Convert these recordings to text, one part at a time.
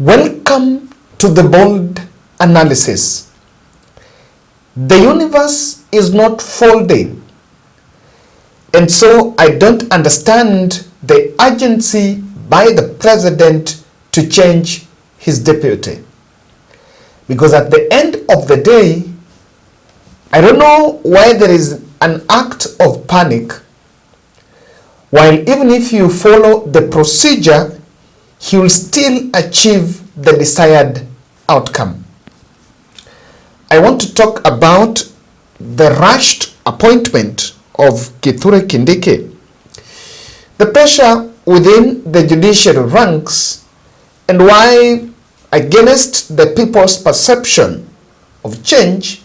Welcome to the bold analysis. The universe is not folding, and so I don't understand the urgency by the president to change his deputy. Because at the end of the day, I don't know why there is an act of panic, while even if you follow the procedure, he will still achieve the desired outcome. I want to talk about the rushed appointment of Kithure Kindiki, the pressure within the judiciary ranks, and why, against the people's perception of change,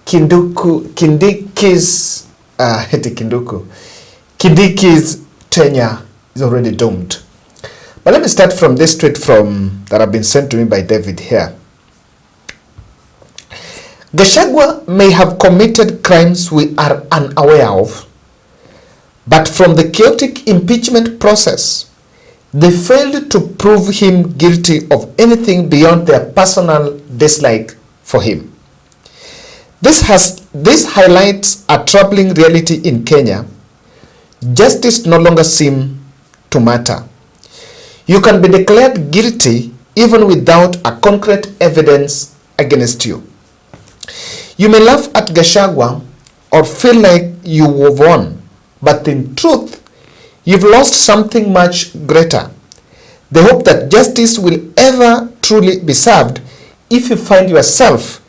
Kindiki's tenure is already doomed. But let me start from this tweet that have been sent to me by David here. Gachagua may have committed crimes we are unaware of, but from the chaotic impeachment process, they failed to prove him guilty of anything beyond their personal dislike for him. This highlights a troubling reality in Kenya. Justice no longer seems to matter. You can be declared guilty even without a concrete evidence against you. You may laugh at Gachagua or feel like you have won, but in truth, you've lost something much greater. The hope that justice will ever truly be served if you find yourself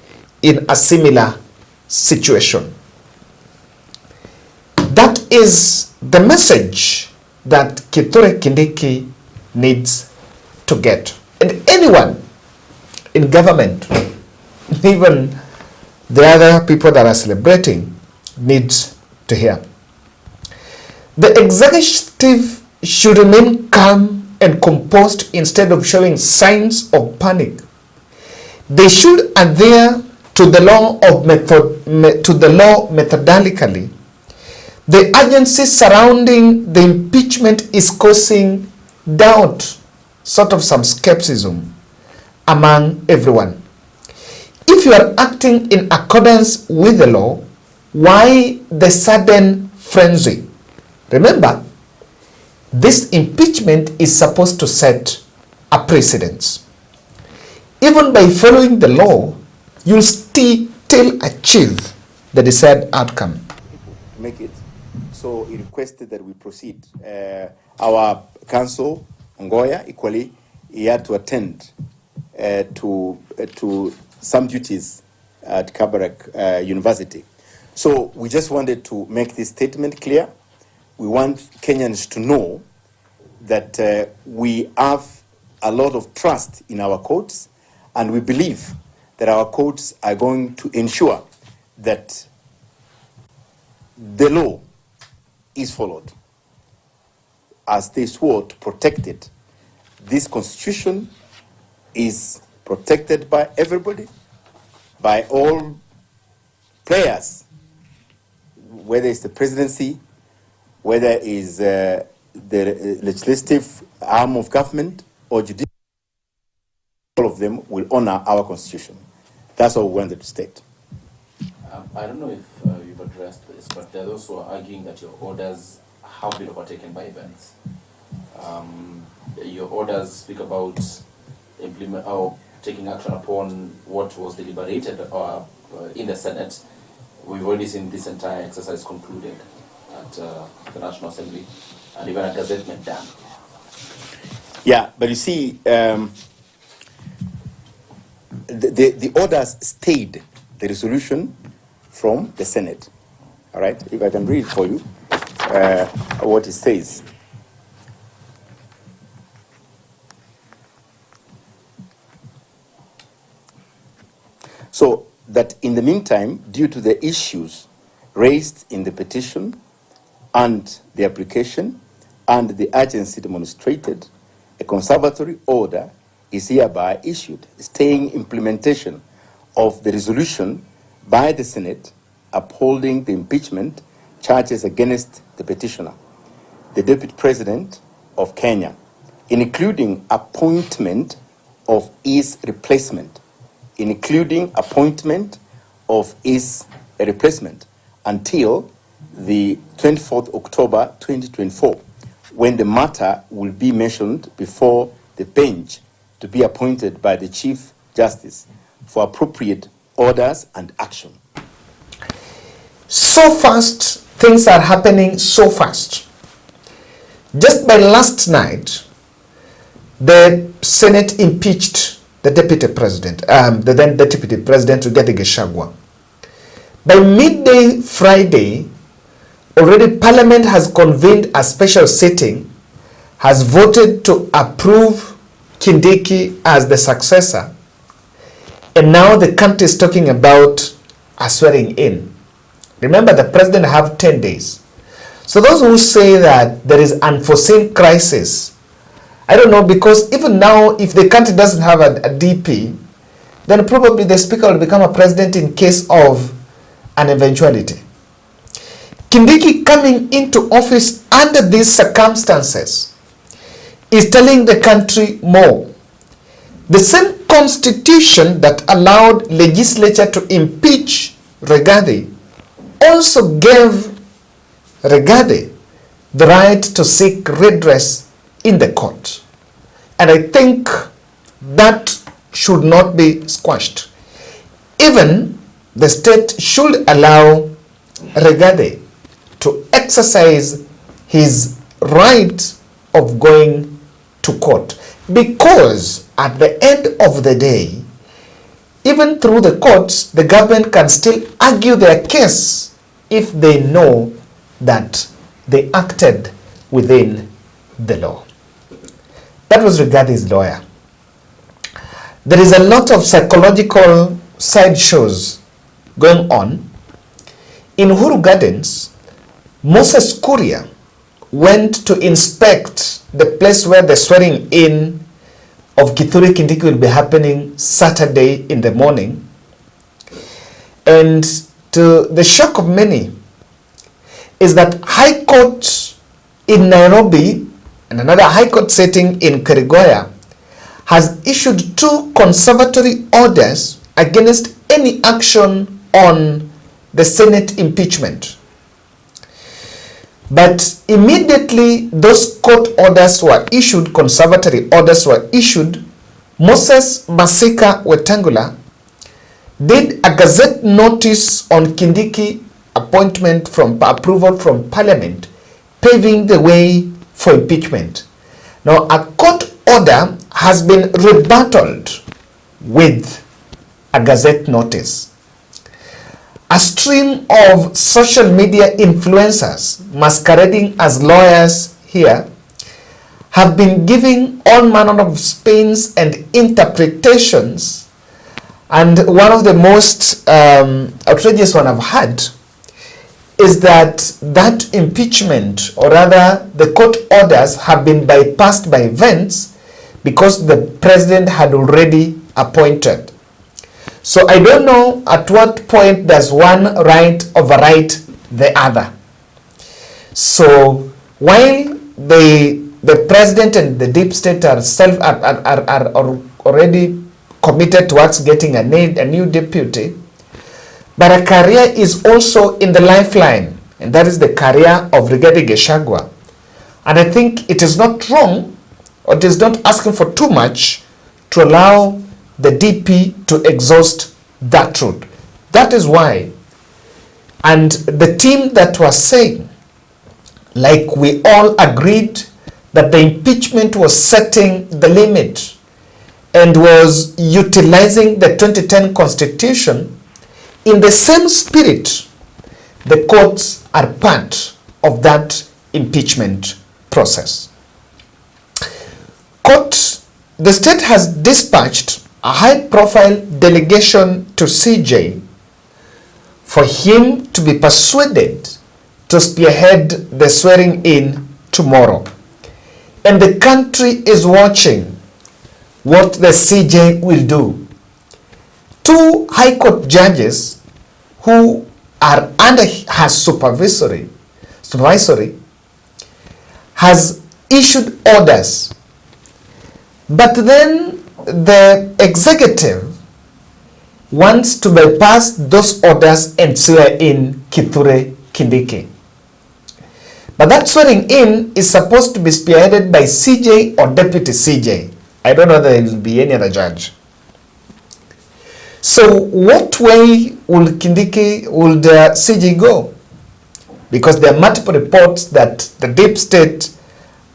in a similar situation. That is the message that Kithure Kindiki needs to get. And anyone in government, even the other people that are celebrating, needs to hear. The executive should remain calm and composed instead of showing signs of panic. They should adhere to the law methodically. The urgency surrounding the impeachment is causing doubt, sort of some skepticism among everyone. If you are acting in accordance with the law, why the sudden frenzy? Remember, this impeachment is supposed to set a precedent. Even by following the law, you'll still achieve the desired outcome. Make it. So he requested that we proceed. Our counsel, Ngoya, equally, he had to attend to some duties at Kabarak University. So we just wanted to make this statement clear. We want Kenyans to know that we have a lot of trust in our courts, and we believe that our courts are going to ensure that the law is followed as they swore to protect it. This constitution is protected by everybody, by all players, whether it's the presidency, whether it's the legislative arm of government or judiciary. All of them will honor our constitution. That's what we wanted to state. I don't know if you've addressed this, but there are those who are arguing that your orders have been overtaken by events. Your orders speak about taking action upon what was deliberated in the Senate. We've already seen this entire exercise concluded at the National Assembly, and even a gazettement done. Yeah, but you see, the orders stayed the resolution from the Senate. All right, if I can read for you what it says. So that in the meantime, due to the issues raised in the petition and the application and the urgency demonstrated, a conservatory order is hereby issued, staying implementation of the resolution by the Senate upholding the impeachment charges against the petitioner, the Deputy President of Kenya, including appointment of his replacement, including appointment of his replacement, until the 24th October 2024, when the matter will be mentioned before the bench to be appointed by the Chief Justice for appropriate orders and action. So fast, things are happening so fast. Just by last night, the Senate impeached the deputy president, the then deputy president, Rigathi Gachagua. By midday Friday, already Parliament has convened a special sitting, has voted to approve Kindiki as the successor, and now the country is talking about a swearing in. Remember, the president have 10 days. So those who say that there is unforeseen crisis, I don't know, because even now, if the country doesn't have a DP, then probably the speaker will become a president in case of an eventuality. Kindiki coming into office under these circumstances is telling the country more. The same constitution that allowed legislature to impeach Rigathi also gave Rigathi the right to seek redress in the court. And I think that should not be squashed. Even the state should allow Rigathi to exercise his right of going to court, because at the end of the day, even through the courts, the government can still argue their case if they know that they acted within the law. That was Rigathi's lawyer. There is a lot of psychological sideshows going on. In Uhuru Gardens, Moses Kuria went to inspect the place where the swearing in of Kithure Kindiki will be happening Saturday in the morning. And to the shock of many is that High Court in Nairobi and another High Court setting in Kerugoya has issued 2 conservatory orders against any action on the Senate impeachment. But immediately those court orders were issued, conservatory orders were issued, Moses Masika Wetangula did a gazette notice on Kindiki appointment from approval from Parliament, paving the way for impeachment. Now, a court order has been rebutted with a gazette notice. A stream of social media influencers masquerading as lawyers here have been giving all manner of spins and interpretations, and one of the most outrageous one I've had is that impeachment, or rather the court orders, have been bypassed by events because the president had already appointed. So I don't know at what point does one right overwrite the other. So while the president and the deep state are already committed towards getting a new deputy, but a career is also in the lifeline, and that is the career of Rigathi Gachagua. And I think it is not wrong, or it is not asking for too much, to allow the DP to exhaust that route. That is why, and the team that was saying, like we all agreed that the impeachment was setting the limit and was utilizing the 2010 Constitution, in the same spirit, the courts are part of that impeachment process. The state has dispatched a high-profile delegation to CJ for him to be persuaded to spearhead the swearing in tomorrow. And the country is watching what the CJ will do. 2 High Court judges who are under her supervisory has issued orders. But then the executive wants to bypass those orders and swear in Kithure Kindiki. But that swearing in is supposed to be spearheaded by CJ or Deputy CJ. I don't know whether there will be any other judge. So what way will CJ go? Because there are multiple reports that the deep state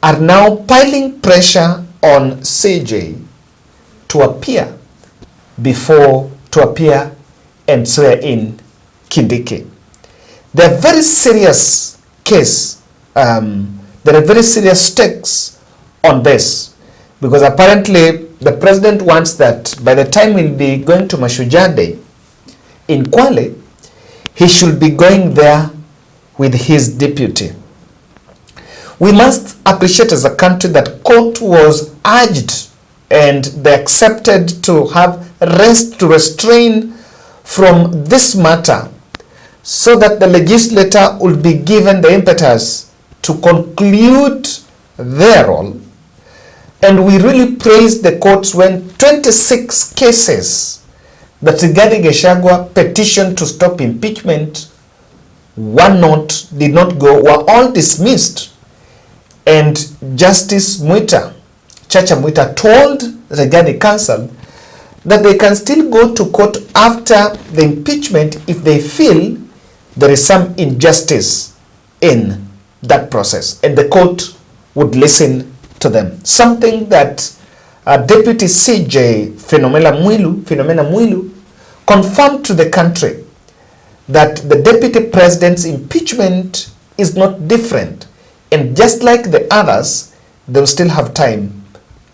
are now piling pressure on CJ to appear and swear in Kindiki. There are very serious case. There are very serious stakes on this, because apparently the president wants that by the time he'll be going to Mashujaa Day in Kwale, he should be going there with his deputy. We must appreciate as a country that court was urged and they accepted to have to restrain from this matter, so that the legislator will be given the impetus to conclude their role. And we really praise the courts when 26 cases that Rigathi Gachagua petitioned to stop impeachment did not go, were all dismissed. And Justice Chacha Mwita told the Rigathi Council that they can still go to court after the impeachment if they feel there is some injustice in that process, and the court would listen to them. Something that Deputy CJ Philomena Mwilu confirmed to the country, that the deputy president's impeachment is not different, and just like the others, they will still have time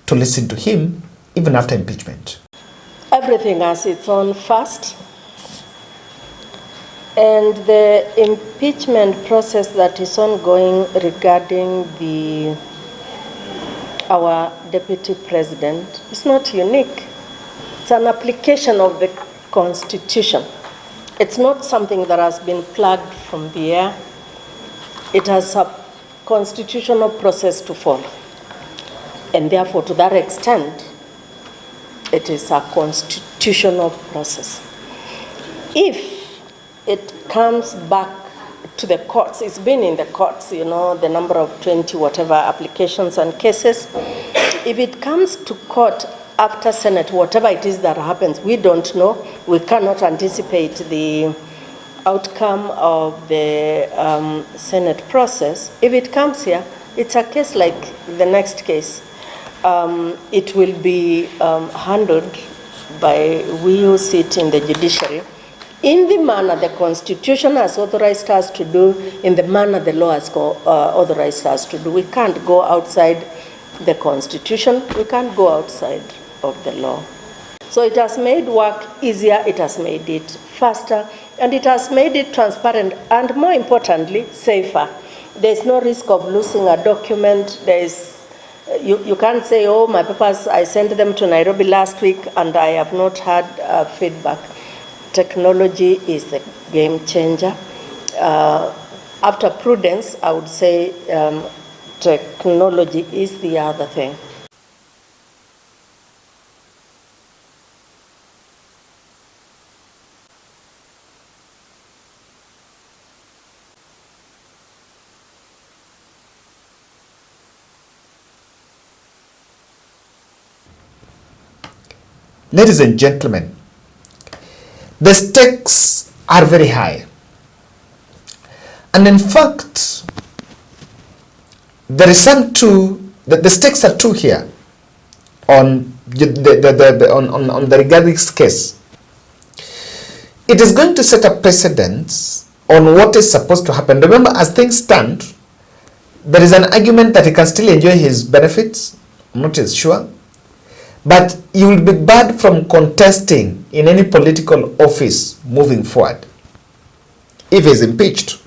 to listen to him even after impeachment. Everything has its own fast, and the impeachment process that is ongoing regarding our deputy president is not unique. It's an application of the Constitution. It's not something that has been plugged from the air. It has a constitutional process to follow, and therefore, to that extent, it is a constitutional process. If it comes back to the courts, it's been in the courts, the number of 20 whatever applications and cases. If it comes to court after Senate, whatever it is that happens, we don't know. We cannot anticipate the outcome of the Senate process. If it comes here, it's a case like the next case. It will be handled by we who sit in the judiciary in the manner the Constitution has authorized us to do, in the manner the law has authorized us to do. We can't go outside the Constitution. We can't go outside of the law. So it has made work easier, it has made it faster, and it has made it transparent, and more importantly, safer. There's no risk of losing a document. You can't say, oh, my papers, I sent them to Nairobi last week and I have not had feedback. Technology is a game changer. After prudence, I would say technology is the other thing. Ladies and gentlemen, the stakes are very high. And in fact, there is the stakes are two here on the Rigathi's case. It is going to set up precedents on what is supposed to happen. Remember, as things stand, there is an argument that he can still enjoy his benefits. I'm not as sure. But he will be barred from contesting in any political office moving forward if he is impeached.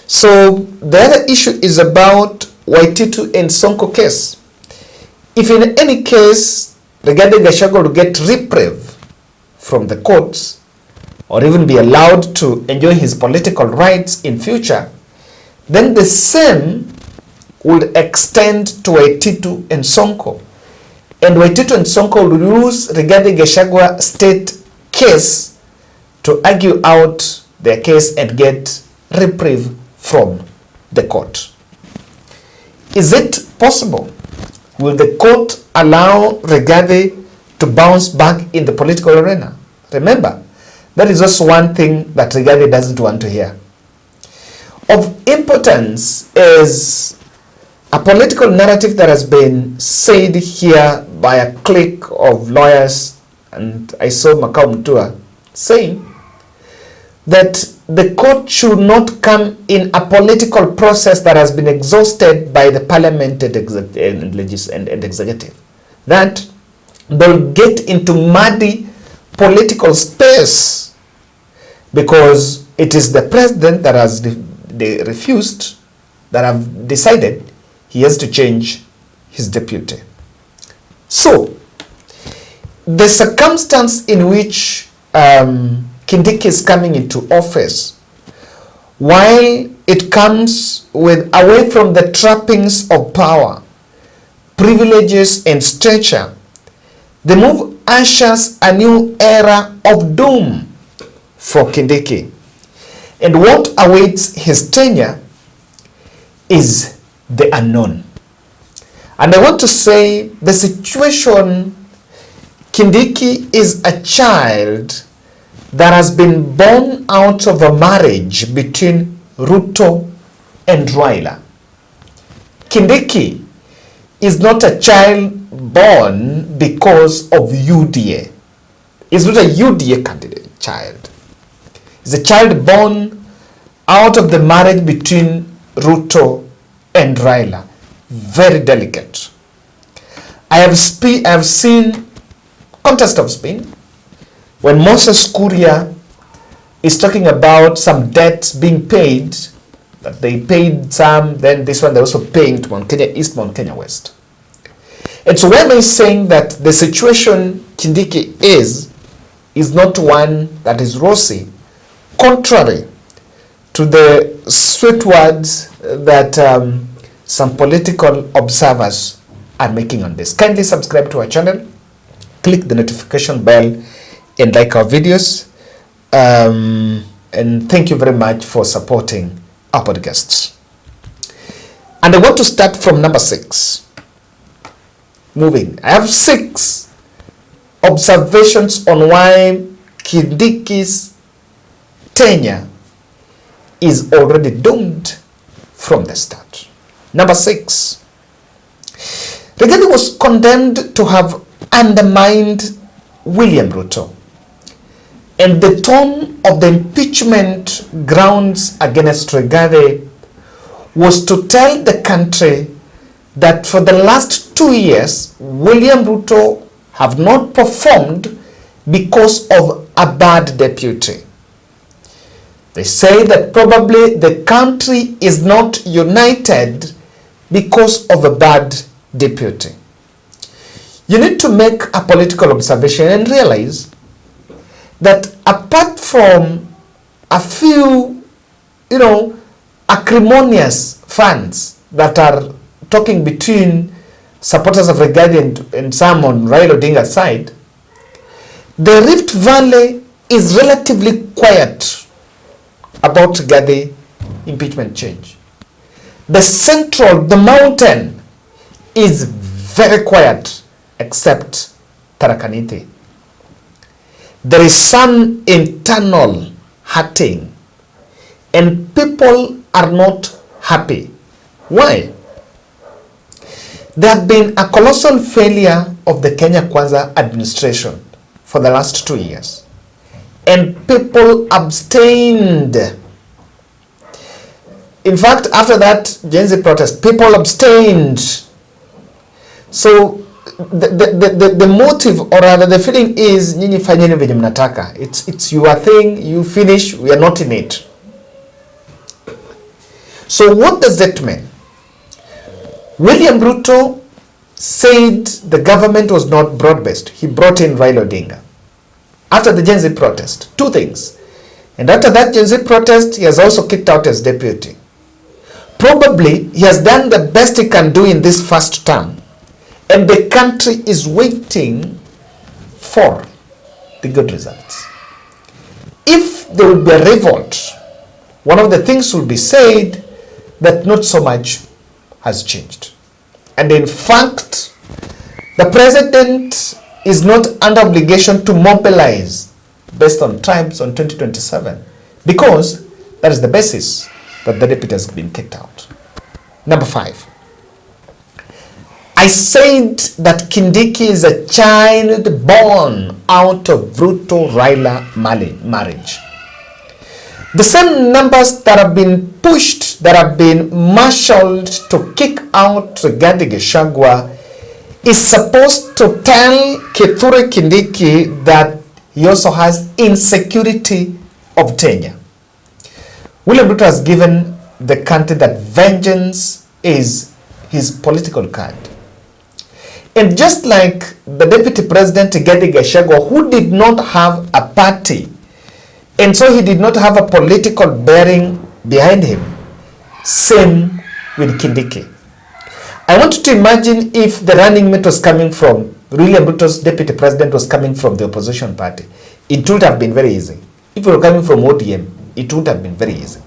So the other issue is about Waititu and Sonko case. If in any case Rigathi Gachagua will get reprieve from the courts or even be allowed to enjoy his political rights in future, then the same would extend to Waititu and Sonko. and Waititu and Sonko will use Rigathi Gachagua state case to argue out their case and get reprieve from the court. Is it possible? Will the court allow Rigathi to bounce back in the political arena? Remember, that is also one thing that Rigathi doesn't want to hear. Of importance is a political narrative that has been said here by a clique of lawyers, and I saw Makau Mutua saying that the court should not come in a political process that has been exhausted by the parliament and executive. That they'll get into muddy political space because it is the president that has refused, that have decided he has to change his deputy. So, the circumstance in which Kindiki is coming into office, while it comes with away from the trappings of power, privileges and stature, the move ushers a new era of doom for Kindiki. And what awaits his tenure is the unknown. And I want to say the situation, Kindiki is a child that has been born out of a marriage between Ruto and Raila. Kindiki is not a child born because of UDA. He's not a UDA candidate child. He's a child born out of the marriage between Ruto and Raila. Very delicate. I have seen contest of spin when Moses Kuria is talking about some debts being paid, that they paid some, then this one they're also paying to Mount Kenya East, Mount Kenya West. And so when I'm saying that the situation Kindiki is not one that is rosy, contrary to the sweet words that some political observers are making on this. Kindly subscribe to our channel, click the notification bell, and like our videos. And thank you very much for supporting our podcasts. And I want to start from number 6. Moving. I have 6 observations on why Kindiki's tenure is already doomed from the start. Number 6. Rigathi was condemned to have undermined William Ruto. And the tone of the impeachment grounds against Rigathi was to tell the country that for the last 2 years, William Ruto have not performed because of a bad deputy. They say that probably the country is not united because of a bad deputy. You need to make a political observation and realize that apart from a few, acrimonious fans that are talking between supporters of Rigathi and some on Raila Odinga's side, the Rift Valley is relatively quiet about Rigathi impeachment change. The central, the mountain, is very quiet except Tharaka Nithi. There is some internal hurting and people are not happy. Why? There have been a colossal failure of the Kenya Kwanza administration for the last 2 years. And people abstained. In fact, after that Gen Z protest, people abstained. So the motive, or rather the feeling is, nyinyi fanyeni venye mnataka. It's your thing, you finish, we are not in it. So what does that mean? William Ruto said the government was not broad-based. He brought in Raila Odinga. After the Gen Z protest, 2 things. And after that Gen Z protest, he has also kicked out his deputy. Probably, he has done the best he can do in this first term. And the country is waiting for the good results. If there will be a revolt, one of the things will be said that not so much has changed. And in fact, the president is not under obligation to mobilize based on tribes on 2027 because that is the basis that the deputy has been kicked out. Number 5. I said that Kindiki is a child born out of Ruto-Raila marriage. The same numbers that have been pushed, that have been marshaled to kick out Rigathi Gachagua, is supposed to tell Kithure Kindiki that he also has insecurity of tenure. William Ruto has given the country that vengeance is his political card. And just like the deputy president Rigathi Gachagua, who did not have a party, and so he did not have a political bearing behind him, same with Kindiki. I want you to imagine if the running mate was coming from, William Ruto's deputy president was coming from the opposition party. It would have been very easy. If you were coming from ODM, it would have been very easy.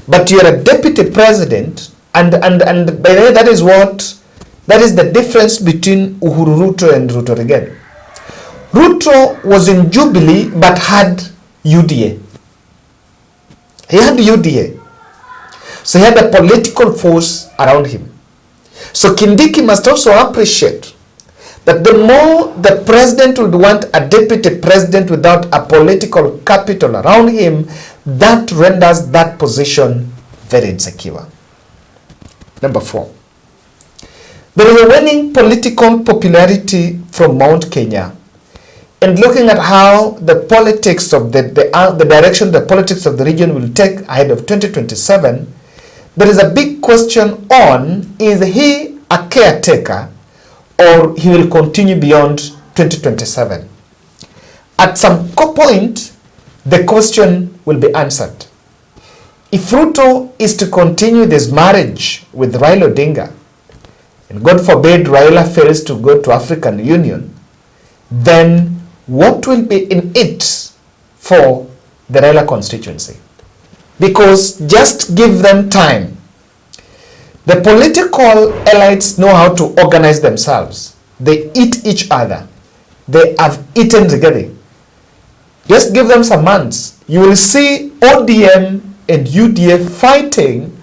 But you are a deputy president, and by the way, that is the difference between Uhuru Ruto and Ruto Rigathi. Ruto was in Jubilee but had UDA. He had UDA. So he had a political force around him. So Kindiki must also appreciate that the more the president would want a deputy president without a political capital around him, that renders that position very insecure. Number 4. There is a waning political popularity from Mount Kenya. And looking at how the politics of the direction the politics of the region will take ahead of 2027, there is a big question on, is he a caretaker or he will continue beyond 2027? At some point, the question will be answered. If Ruto is to continue this marriage with Raila Odinga, and God forbid Raila fails to go to African Union, then what will be in it for the Raila constituency? Because just give them time. The political elites know how to organize themselves. They eat each other. They have eaten Rigathi. Just give them some months. You will see ODM and UDA fighting,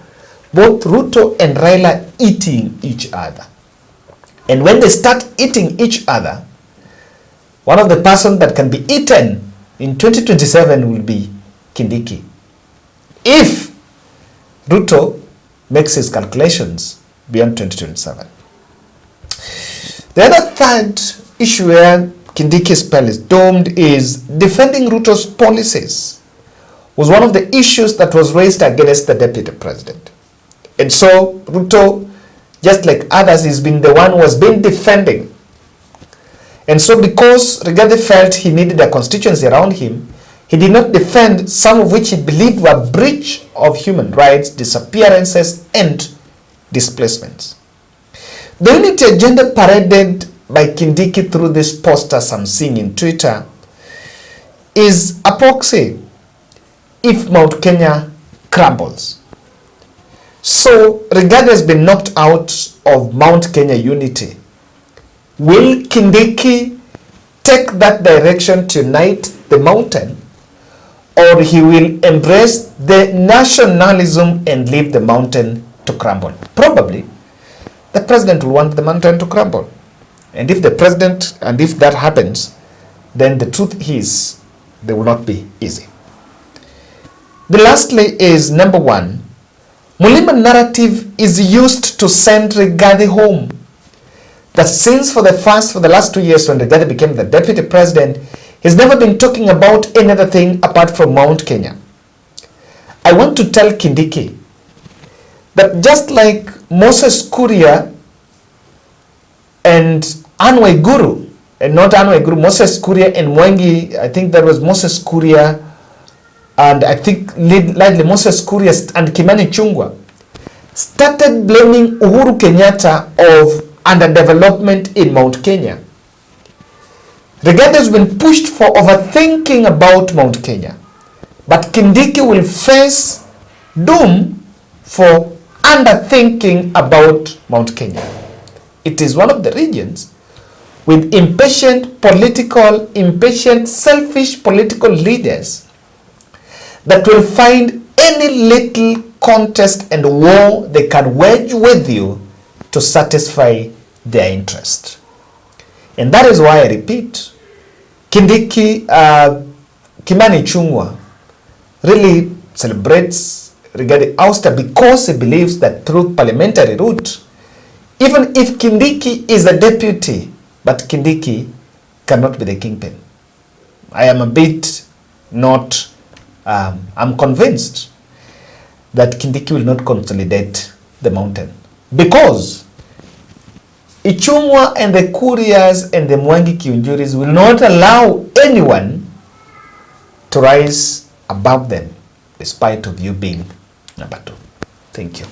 both Ruto and Raila eating each other. And when they start eating each other, one of the persons that can be eaten in 2027 will be Kindiki. If Ruto makes his calculations beyond 2027. The other third issue where Kindiki's spell is doomed is defending Ruto's policies was one of the issues that was raised against the deputy president. And so Ruto, just like others, has been the one who has been defending. And so because Rigathi felt he needed a constituency around him, he did not defend some of which he believed were breach of human rights, disappearances, and displacements. The unity agenda paraded by Kindiki through these posters I'm seeing in Twitter is a proxy if Mount Kenya crumbles. So Rigathi has been knocked out of Mount Kenya unity. Will Kindiki take that direction to unite the mountain, or he will embrace the nationalism and leave the mountain to crumble? Probably the president will want the mountain to crumble. And if that happens, then the truth is they will not be easy. The lastly is number 1. Mulima narrative is used to send Rigathi home. That since for the last 2 years when Rigathi became the deputy president, he's never been talking about any other thing apart from Mount Kenya. I want to tell Kindiki that just like Moses Kuria and Anne Waiguru, and not Anne Waiguru, Moses Kuria and Mwangi, I think that was Moses Kuria, and I think likely Moses Kuria and Kimani Chungwa, started blaming Uhuru Kenyatta of underdevelopment in Mount Kenya. Rigathi has been pushed for overthinking about Mount Kenya, but Kindiki will face doom for underthinking about Mount Kenya. It is one of the regions with impatient, selfish political leaders that will find any little contest and war they can wage with you to satisfy their interest. And that is why I repeat, Kindiki Kimani Ichung'wah really celebrates Rigathi ouster because he believes that through parliamentary route, even if Kindiki is a deputy, but Kindiki cannot be the kingpin. I am a bit not, I'm convinced that Kindiki will not consolidate the mountain because Ichung'wah and the Kurias and the Mwangi Kiunjuris will not allow anyone to rise above them, despite of you being number 2. Thank you.